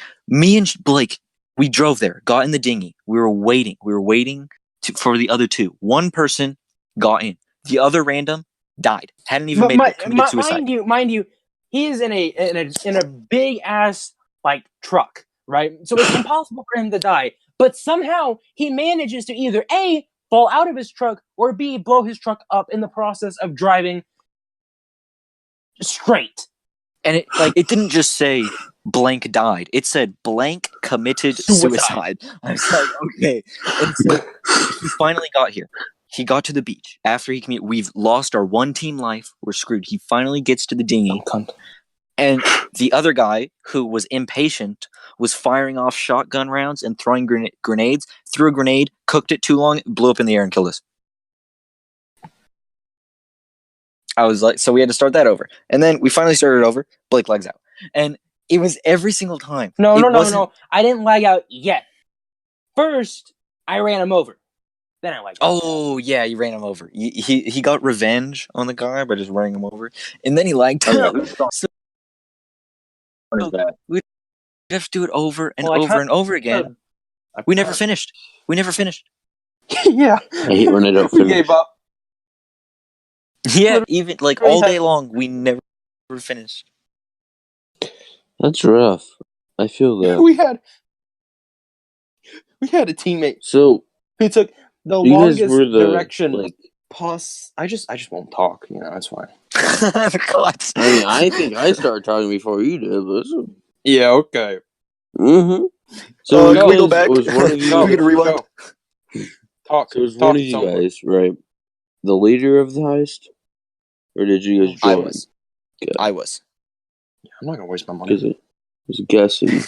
[SPEAKER 1] and Blake, we drove there, got in the dinghy. We were waiting. For the other 2. One person got in. The other random died. Hadn't even committed suicide.
[SPEAKER 3] Mind you, he is in a big ass like truck, right? So it's impossible for him to die. But somehow he manages to either A, fall out of his truck, or B, blow his truck up in the process of driving straight.
[SPEAKER 1] And it didn't just say blank died. It said blank committed suicide. I was like, okay. And so he finally got here. He got to the beach. After we've lost our 1 team life. We're screwed. He finally gets to the dinghy. And the other guy, who was impatient, was firing off shotgun rounds and throwing grenades. Threw a grenade, cooked it too long, blew up in the air and killed us. I was like, so we had to start that over. And then we finally started over. Blake lags out. And it was every single time.
[SPEAKER 3] No. I didn't lag out yet. First, I ran him over. Then I lagged out.
[SPEAKER 1] Oh, yeah, you ran him over. He got revenge on the guy by just running him over. And then he lagged out. So we'd have to do it over and and over again. We never finished.
[SPEAKER 3] Yeah.
[SPEAKER 2] I hate when I don't finish.
[SPEAKER 3] We gave up.
[SPEAKER 1] Yeah, even like all day long, we never finished.
[SPEAKER 2] That's rough. I feel that.
[SPEAKER 3] We had a teammate.
[SPEAKER 2] So
[SPEAKER 3] who took the longest direction. Like, I just won't talk. You know, it's fine.
[SPEAKER 1] God.
[SPEAKER 2] I mean, I think I started talking before you did. But
[SPEAKER 3] yeah. Okay.
[SPEAKER 2] Mm-hmm. So
[SPEAKER 1] can we go back?
[SPEAKER 2] Was one of you?
[SPEAKER 1] We can rewind.
[SPEAKER 3] Talk.
[SPEAKER 2] So was one of you guys, right? The leader of the heist, or did you guys join?
[SPEAKER 1] I was.
[SPEAKER 3] Yeah, I'm not gonna waste my money.
[SPEAKER 2] Because I was guessing.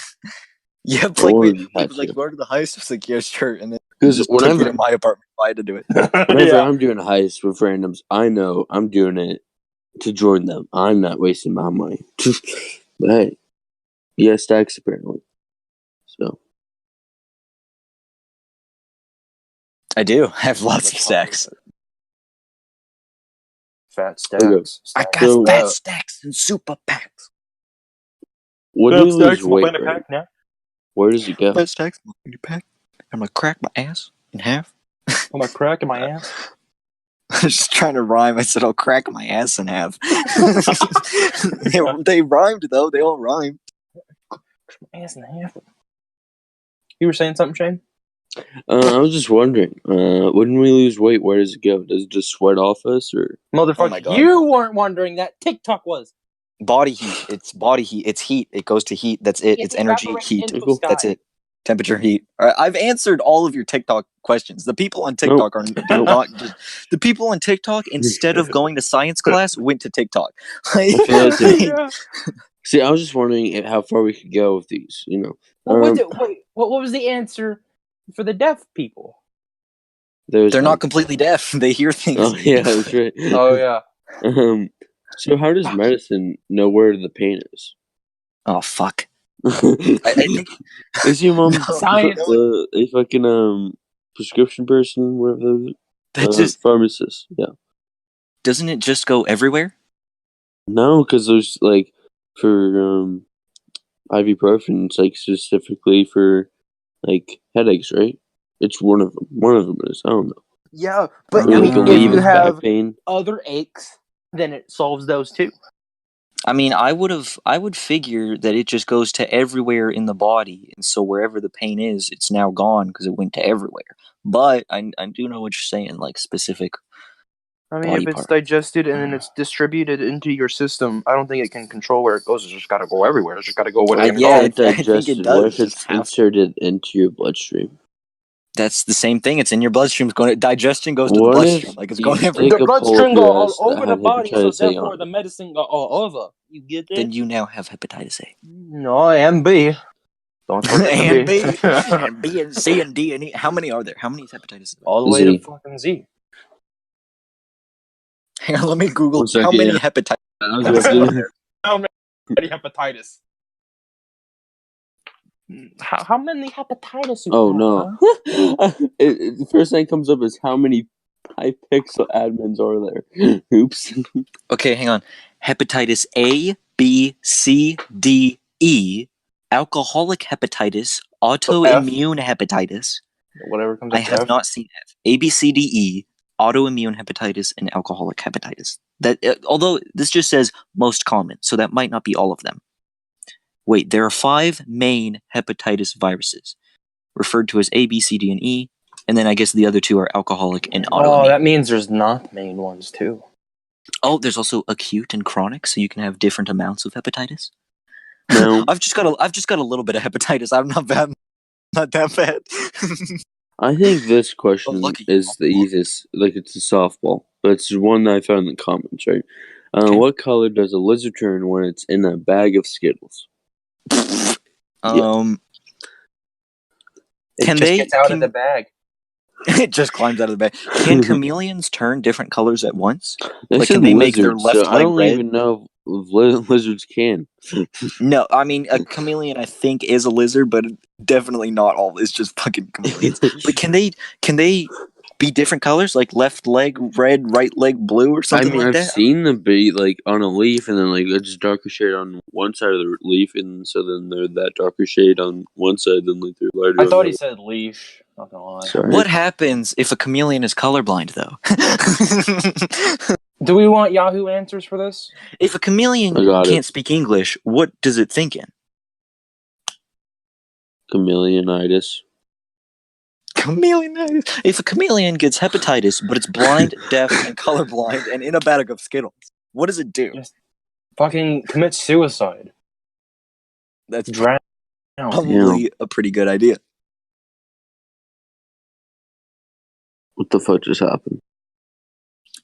[SPEAKER 1] Yeah, like we was like, "Where to the heist?" I was like, "Yeah, sure." And then
[SPEAKER 2] because whenever
[SPEAKER 1] in my apartment, I had to do it.
[SPEAKER 2] Whenever I'm doing a heist with randoms, I know I'm doing it to join them. I'm not wasting my money. But hey, yeah, stacks apparently. So
[SPEAKER 1] I do. I have lots of stacks.
[SPEAKER 3] Fat stacks.
[SPEAKER 1] I got fat stacks and super packs.
[SPEAKER 2] What do you lose weight, right?
[SPEAKER 3] Now?
[SPEAKER 2] Where does it go?
[SPEAKER 1] Fat stacks in your pack. I'm gonna crack my ass in half.
[SPEAKER 3] I'm gonna crack my ass.
[SPEAKER 1] I was just trying to rhyme. I said I'll crack my ass in half. They rhymed though. They all rhymed.
[SPEAKER 3] My ass in half. You were saying something, Shane?
[SPEAKER 2] I was just wondering. When we lose weight, where does it go? Does it just sweat off us, or
[SPEAKER 3] motherfucker? Oh you weren't wondering that. TikTok was.
[SPEAKER 1] Body heat. It's body heat. It's heat. It goes to heat. That's it. It's energy, heat. That's it. Temperature, heat. I've answered all of your TikTok questions. The people on TikTok are not just the people on TikTok. Instead of going to science class, went to TikTok.
[SPEAKER 2] See, I was just wondering how far we could go with these. You know,
[SPEAKER 3] what was the answer for the deaf people?
[SPEAKER 1] They're not completely deaf. They hear things.
[SPEAKER 2] Oh yeah, that's right.
[SPEAKER 3] Oh yeah.
[SPEAKER 2] So how does medicine know where the pain is?
[SPEAKER 1] Oh fuck. I think
[SPEAKER 2] is your mom
[SPEAKER 3] science
[SPEAKER 2] a fucking prescription person, whatever? Just pharmacist. Yeah.
[SPEAKER 1] Doesn't it just go everywhere?
[SPEAKER 2] No, because there's like for ibuprofen, it's like specifically for like headaches, right? It's one of them. One of them is. I don't know.
[SPEAKER 3] Yeah, but
[SPEAKER 2] Or
[SPEAKER 3] I
[SPEAKER 2] like
[SPEAKER 3] mean,
[SPEAKER 2] a
[SPEAKER 3] if
[SPEAKER 2] leave
[SPEAKER 3] you
[SPEAKER 2] is back
[SPEAKER 3] have
[SPEAKER 2] pain.
[SPEAKER 3] other aches, then it solves those too.
[SPEAKER 1] I mean, I would figure that it just goes to everywhere in the body, and so wherever the pain is, it's now gone because it went to everywhere. But I do know what you're saying, like specific
[SPEAKER 3] I mean,
[SPEAKER 1] body
[SPEAKER 3] if it's
[SPEAKER 1] part.
[SPEAKER 3] digested and then it's distributed into your system, I don't think it can control where it goes. It's just got to go everywhere. It's just got to go where it's
[SPEAKER 1] Yeah,
[SPEAKER 3] going to go.
[SPEAKER 1] I think it
[SPEAKER 2] Digested.
[SPEAKER 1] does.
[SPEAKER 2] What if it's
[SPEAKER 1] Just have-
[SPEAKER 2] inserted into your bloodstream?
[SPEAKER 1] That's the same thing. It's in your bloodstream. It's going. Digestion goes to the
[SPEAKER 2] What
[SPEAKER 1] bloodstream.
[SPEAKER 2] if
[SPEAKER 1] Like it's
[SPEAKER 2] you
[SPEAKER 1] going everywhere.
[SPEAKER 2] take
[SPEAKER 3] The
[SPEAKER 2] a pull
[SPEAKER 3] bloodstream
[SPEAKER 2] of
[SPEAKER 3] go
[SPEAKER 2] your
[SPEAKER 3] all
[SPEAKER 2] ass that
[SPEAKER 3] over the
[SPEAKER 2] had
[SPEAKER 3] body, so
[SPEAKER 2] hepatitis A
[SPEAKER 3] therefore
[SPEAKER 2] on
[SPEAKER 3] the
[SPEAKER 2] it?
[SPEAKER 3] medicine go all over. You get that?
[SPEAKER 1] Then you now have hepatitis A.
[SPEAKER 3] No, and B. Don't forget
[SPEAKER 1] And
[SPEAKER 3] the
[SPEAKER 1] B,
[SPEAKER 3] B.
[SPEAKER 1] and B, and C, and D, and E. How many are there? How many hepatitis?
[SPEAKER 3] All the way to
[SPEAKER 2] Z.
[SPEAKER 3] fucking Z.
[SPEAKER 1] Hang on, let me Google
[SPEAKER 2] 1 second,
[SPEAKER 1] how many
[SPEAKER 2] yeah.
[SPEAKER 1] hepatitis.
[SPEAKER 2] I was about to-
[SPEAKER 3] How many hepatitis? How many hepatitis? You
[SPEAKER 2] Oh
[SPEAKER 3] have,
[SPEAKER 2] no!
[SPEAKER 3] huh?
[SPEAKER 2] The first thing comes up is how many pixel admins are there? Oops.
[SPEAKER 1] Okay, hang on. Hepatitis A, B, C, D, E, alcoholic hepatitis, autoimmune hepatitis.
[SPEAKER 3] Whatever comes
[SPEAKER 1] I
[SPEAKER 3] after
[SPEAKER 1] have
[SPEAKER 3] F.
[SPEAKER 1] not seen F. A, B, C, D, E, autoimmune hepatitis, and alcoholic hepatitis. That although this just says most common, so that might not be all of them. Wait, there are 5 main hepatitis viruses, referred to as A, B, C, D, and E, and then I guess the other 2 are alcoholic and autoimmune.
[SPEAKER 3] Oh, that means there's not main ones too.
[SPEAKER 1] Oh, there's also acute and chronic, so you can have different amounts of hepatitis.
[SPEAKER 2] No,
[SPEAKER 1] I've just got a little bit of hepatitis. I'm not bad, not that bad.
[SPEAKER 2] I think this question
[SPEAKER 1] lucky.
[SPEAKER 2] is the easiest. Like it's a softball, but it's one that I found in the comments. Right?
[SPEAKER 1] Okay.
[SPEAKER 2] What color does a lizard turn when it's in a bag of Skittles?
[SPEAKER 1] Can
[SPEAKER 3] It just
[SPEAKER 1] they?
[SPEAKER 3] gets out of the bag.
[SPEAKER 1] It just climbs out of the bag. Can chameleons turn different colors at once?
[SPEAKER 2] They
[SPEAKER 1] Like,
[SPEAKER 2] said
[SPEAKER 1] can they make their
[SPEAKER 2] lizards,
[SPEAKER 1] left
[SPEAKER 2] so I
[SPEAKER 1] leg
[SPEAKER 2] don't
[SPEAKER 1] red?
[SPEAKER 2] even know if lizards can.
[SPEAKER 1] No, I mean a chameleon. I think is a lizard, but definitely not all. It's just fucking chameleons. But can they? Can they be different colors, like left leg red, right leg blue, or
[SPEAKER 2] I
[SPEAKER 1] something
[SPEAKER 2] mean,
[SPEAKER 1] like
[SPEAKER 2] I've
[SPEAKER 1] that?
[SPEAKER 2] seen them be like on a leaf, and then like it's just darker shade on one side of the leaf, and so then they're that darker shade on one side, then like they're lighter.
[SPEAKER 3] I
[SPEAKER 2] on
[SPEAKER 3] thought
[SPEAKER 2] the
[SPEAKER 3] he said leash. Not gonna lie.
[SPEAKER 2] Sorry.
[SPEAKER 1] What happens if a chameleon is colorblind, though?
[SPEAKER 3] Do we want Yahoo answers for this?
[SPEAKER 1] If a
[SPEAKER 2] I
[SPEAKER 1] chameleon
[SPEAKER 2] got
[SPEAKER 1] can't
[SPEAKER 2] it.
[SPEAKER 1] speak English, what does it think in?
[SPEAKER 2] Chameleonitis.
[SPEAKER 1] Chameleonitis. If a chameleon gets hepatitis, but it's blind, deaf, and colorblind, and in a bag of Skittles, what does it do?
[SPEAKER 3] Just fucking commit suicide.
[SPEAKER 1] That's
[SPEAKER 3] Drown.
[SPEAKER 1] probably a pretty good idea.
[SPEAKER 2] What the fuck just happened?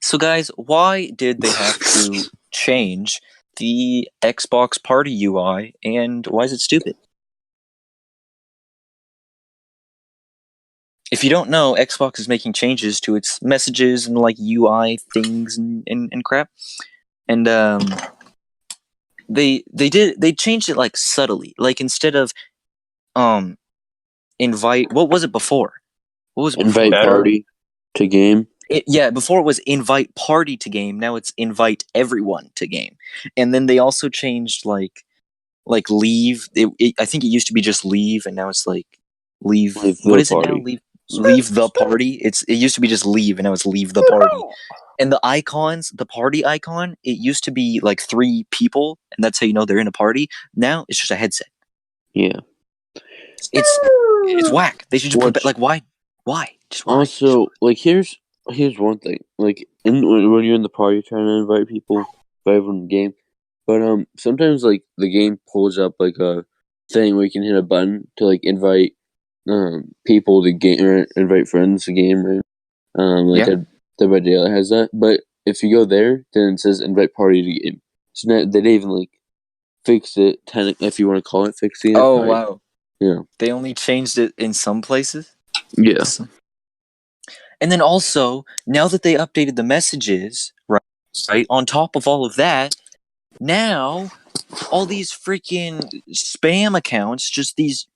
[SPEAKER 1] So, guys, why did they have to change the Xbox Party UI, and why is it stupid? If you don't know, Xbox is making changes to its messages and like UI things and crap, and they changed it like subtly. Like instead of invite, what was it before? What was it
[SPEAKER 2] Invite
[SPEAKER 1] before?
[SPEAKER 2] party to game.
[SPEAKER 1] Before it was invite party to game. Now it's invite everyone to game. And then they also changed like leave. I think it used to be just leave, and now it's like leave.
[SPEAKER 2] Leave
[SPEAKER 1] What
[SPEAKER 2] the
[SPEAKER 1] is it now?
[SPEAKER 2] party.
[SPEAKER 1] Leave the party. It used to be just leave, and now it's leave the party. And the icons, the party icon, it used to be like 3 people, and that's how you know they're in a party. Now it's just a headset.
[SPEAKER 2] Yeah.
[SPEAKER 1] It's whack. They should just put like why? Just why?
[SPEAKER 2] Also, like here's one thing. Like when you're in the party trying to invite people, invite everyone in the game, but sometimes like the game pulls up like a thing where you can hit a button to like invite people to game or invite friends to game, right? Like
[SPEAKER 1] Yeah.
[SPEAKER 2] Dead by Daylight has that, but if you go there, then it says invite party to game. So now they didn't even like fix it. If you want to call it fixing it.
[SPEAKER 1] Oh
[SPEAKER 2] right?
[SPEAKER 1] wow.
[SPEAKER 2] Yeah.
[SPEAKER 1] They only changed it in some places.
[SPEAKER 2] Yeah.
[SPEAKER 1] And then also, now that they updated the messages, right, on top of all of that, now all these freaking spam accounts, just these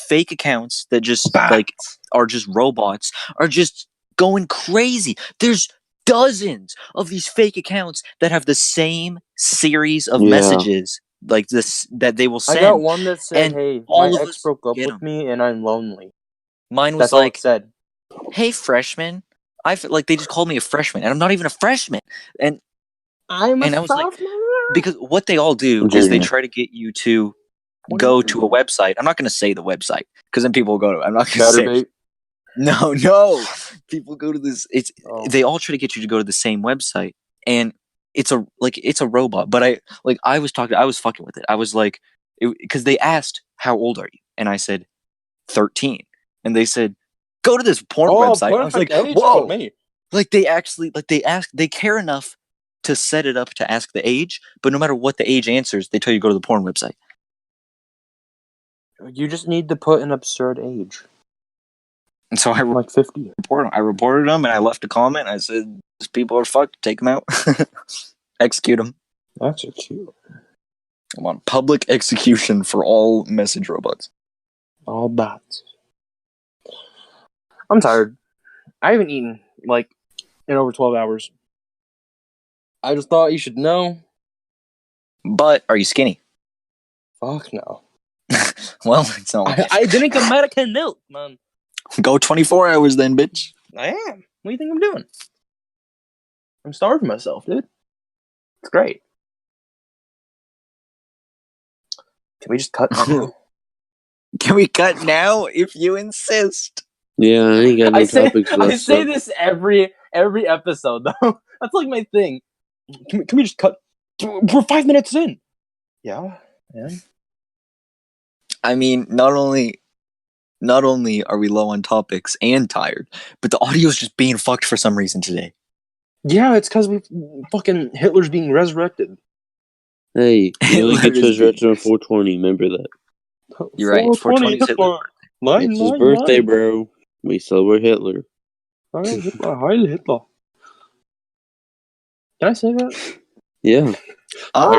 [SPEAKER 1] fake accounts that just like are just robots, are just going crazy. There's dozens of these fake accounts that have the same series of messages like this that they will send.
[SPEAKER 3] I got one that said,
[SPEAKER 1] and
[SPEAKER 3] "Hey,
[SPEAKER 1] all
[SPEAKER 3] my
[SPEAKER 1] of
[SPEAKER 3] ex
[SPEAKER 1] us
[SPEAKER 3] broke up
[SPEAKER 1] get
[SPEAKER 3] with
[SPEAKER 1] 'em.
[SPEAKER 3] me, and I'm lonely."
[SPEAKER 1] Mine was
[SPEAKER 3] That's all
[SPEAKER 1] like,
[SPEAKER 3] it said.
[SPEAKER 1] "Hey, freshman." They just called me a freshman, and I'm not even a freshman. And
[SPEAKER 3] I'm a
[SPEAKER 1] and I was like,
[SPEAKER 3] sophomore.
[SPEAKER 1] because what they all do is they try to get you to go to a website. I'm not going to say the website because then people will go to it. I'm not going to say.
[SPEAKER 3] Chatterbait.
[SPEAKER 1] No. People go to this.
[SPEAKER 3] Oh.
[SPEAKER 1] They all try to get you to go to the same website, and it's a robot. But I was fucking with it. I was like, because they asked, "How old are you?" And I said, 13. And they said, "Go to this porn website." I was like,
[SPEAKER 3] age
[SPEAKER 1] "Whoa!"
[SPEAKER 3] for me.
[SPEAKER 1] They care enough to set it up to ask the age, but no matter what the age answers, they tell you to go to the porn website.
[SPEAKER 3] You just need to put an absurd age.
[SPEAKER 1] And so
[SPEAKER 3] I'm like 50.
[SPEAKER 1] I reported them, and I left a comment. I said, "These people are fucked. Take them out. Execute them."
[SPEAKER 3] That's cute.
[SPEAKER 1] I'm on public execution for all message robots.
[SPEAKER 3] All bots. I'm tired. I haven't eaten, in over 12 hours. I just thought you should know.
[SPEAKER 1] But are you skinny?
[SPEAKER 3] Fuck no.
[SPEAKER 1] Well, it's not like
[SPEAKER 3] I didn't American milk, man.
[SPEAKER 1] Go 24 hours then, bitch.
[SPEAKER 3] I am. What do you think I'm doing? I'm starving myself, dude. It's great. Can we just cut now?
[SPEAKER 1] Can we cut now if you insist?
[SPEAKER 2] Yeah, I ain't got no topics left.
[SPEAKER 3] I say this every episode, though. That's like my thing. Can we just cut? We're 5 minutes in. Yeah.
[SPEAKER 1] I mean, not only are we low on topics and tired, but the audio's just being fucked for some reason today.
[SPEAKER 3] Yeah, it's because fucking Hitler's being resurrected.
[SPEAKER 2] Hey, he only gets resurrected on 420. Remember that.
[SPEAKER 1] You're right. 420 is Hitler.
[SPEAKER 2] It's his birthday, bro. We celebrate Hitler.
[SPEAKER 3] Heil Hitler. Can I say that?
[SPEAKER 2] Yeah.
[SPEAKER 1] I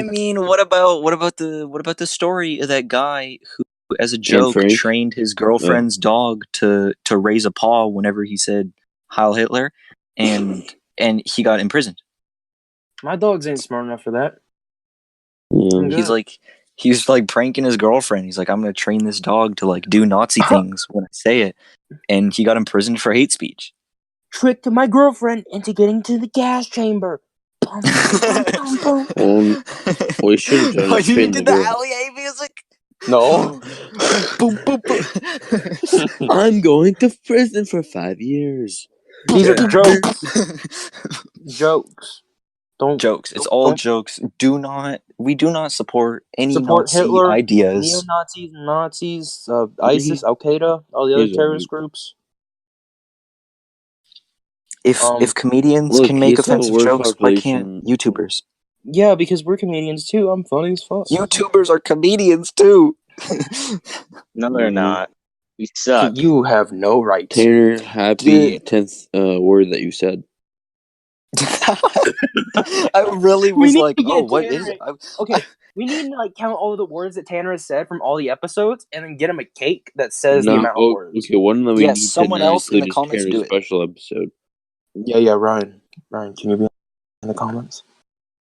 [SPEAKER 1] mean, what about the story of that guy who, as a joke, trained his girlfriend's dog to raise a paw whenever he said Heil Hitler, and he got imprisoned.
[SPEAKER 3] My dogs ain't smart enough for that.
[SPEAKER 2] Yeah.
[SPEAKER 1] He's like pranking his girlfriend. He's like, "I'm gonna train this dog to do Nazi things when I say it," and he got imprisoned for hate speech.
[SPEAKER 3] Tricked my girlfriend into getting to the gas chamber.
[SPEAKER 2] We should have done it.
[SPEAKER 1] You did the Alley A music?
[SPEAKER 3] No.
[SPEAKER 1] Boom, boom, boom.
[SPEAKER 2] I'm going to prison for 5 years.
[SPEAKER 3] These are jokes. Jokes.
[SPEAKER 1] Jokes. It's all jokes. We do not support any Nazi
[SPEAKER 3] Hitler,
[SPEAKER 1] ideas.
[SPEAKER 3] Neo-Nazis, Nazis, ISIS, Al-Qaeda, all the other terrorist groups.
[SPEAKER 1] If comedians can make offensive jokes, why can't YouTubers?
[SPEAKER 3] Yeah, because we're comedians too. I'm funny as fuck.
[SPEAKER 1] YouTubers are comedians too.
[SPEAKER 4] No, they're not. You suck.
[SPEAKER 3] You have no right.
[SPEAKER 2] Tanner, happy 10th word that you said.
[SPEAKER 1] I really was like, oh, what is it?
[SPEAKER 3] Okay, we need to count all the words that Tanner has said from all the episodes, and then get him a cake that says the amount of words.
[SPEAKER 2] Okay, one that we need
[SPEAKER 1] someone else in the comments do it.
[SPEAKER 2] Special episode.
[SPEAKER 3] Yeah, Ryan, can you be in the comments?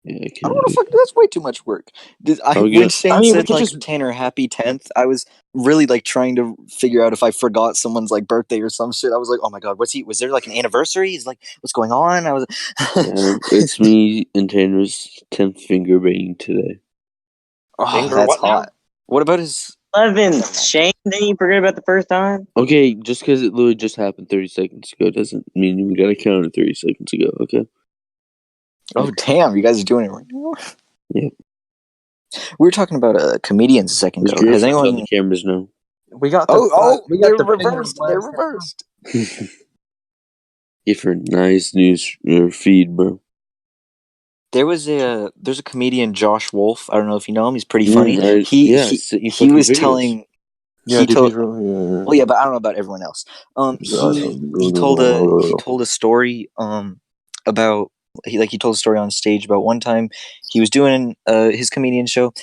[SPEAKER 2] Yeah,
[SPEAKER 1] I don't want to fuck. That's way too much work. When Shane said Tanner happy 10th, I was really trying to figure out if I forgot someone's birthday or some shit. I was like, oh my god, was there an anniversary? He's like, what's going on? I was.
[SPEAKER 2] It's me and Tanner's 10th finger banging today.
[SPEAKER 1] Oh, that's hot. Now? What about his
[SPEAKER 4] 11th? Shane, didn't you forget about the first time?
[SPEAKER 2] Okay, just because it literally just happened 30 seconds ago doesn't mean we gotta count it 30 seconds ago. Okay.
[SPEAKER 1] Oh damn! You guys are doing it right now.
[SPEAKER 2] Yeah.
[SPEAKER 1] We were talking about comedians a second ago. Has anyone?
[SPEAKER 2] The cameras know.
[SPEAKER 3] We got.
[SPEAKER 1] They're reversed. They're reversed.
[SPEAKER 2] Give her nice news feed, bro.
[SPEAKER 1] There's a comedian, Josh Wolf. I don't know if you know him. He's pretty funny. He was telling. Well, yeah, but I don't know about everyone else. He told a story about. He told a story on stage about one time he was doing his comedian show,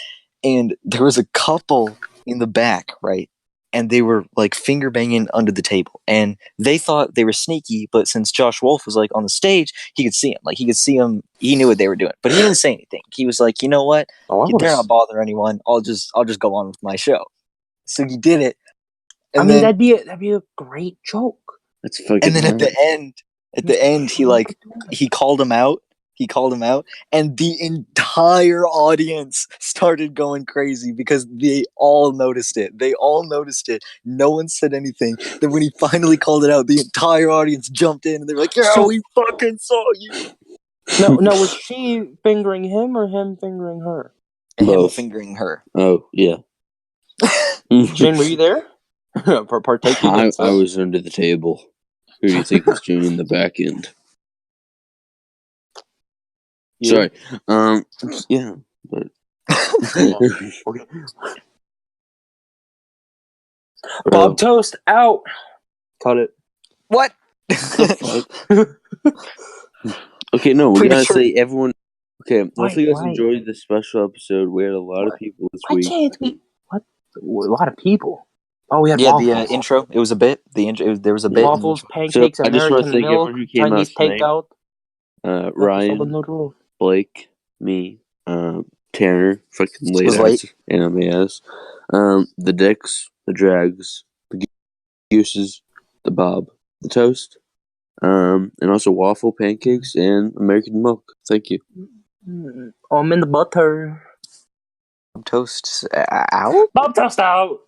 [SPEAKER 1] and there was a couple in the back, right? And they were finger banging under the table, and they thought they were sneaky. But since Josh Wolf was on the stage, he could see him. He could see him. He knew what they were doing, but he didn't say anything. He was like, you know what? They're not bother anyone. I'll just go on with my show. So he did it.
[SPEAKER 3] I mean, that'd be a great joke.
[SPEAKER 2] That's fucking.
[SPEAKER 1] And then at
[SPEAKER 2] nice.
[SPEAKER 1] the end, he called him out. He called him out, and the entire audience started going crazy because they all noticed it. No one said anything. Then when he finally called it out, the entire audience jumped in and they were like, "Yeah, we fucking saw you."
[SPEAKER 3] No, was she fingering him or him fingering her?
[SPEAKER 1] Him fingering her.
[SPEAKER 2] Oh yeah.
[SPEAKER 3] Jane, were you there? Partaking.
[SPEAKER 2] I was under the table. Who do you think was doing the back end?
[SPEAKER 3] You?
[SPEAKER 2] Sorry. Yeah. But
[SPEAKER 3] Bob Toast out. Cut it.
[SPEAKER 1] What?
[SPEAKER 2] Okay, no, we gotta
[SPEAKER 1] Premature.
[SPEAKER 2] say everyone. Okay, hopefully you guys
[SPEAKER 3] Why?
[SPEAKER 2] enjoyed this special episode. We had a lot of people this
[SPEAKER 3] Why
[SPEAKER 2] week.
[SPEAKER 3] can't we? What? A lot of people. Oh, we had
[SPEAKER 1] Yeah,
[SPEAKER 3] waffles.
[SPEAKER 1] the intro. It was a bit. There was a bit.
[SPEAKER 3] Waffles,
[SPEAKER 2] So
[SPEAKER 3] pancakes,
[SPEAKER 2] I just want to
[SPEAKER 3] American
[SPEAKER 2] thank
[SPEAKER 3] milk,
[SPEAKER 2] everyone who came
[SPEAKER 3] Chinese
[SPEAKER 2] out tonight.
[SPEAKER 3] takeout.
[SPEAKER 2] Ryan, Blake, me, Tanner, fucking late
[SPEAKER 1] Was
[SPEAKER 2] ass,
[SPEAKER 1] late.
[SPEAKER 2] and MAS, the Dicks, the Drags, the Gooses, the Bob, the Toast, and also waffle, pancakes, and American milk. Thank you.
[SPEAKER 3] I'm in the butter.
[SPEAKER 1] Toast out.
[SPEAKER 3] Bob Toast out.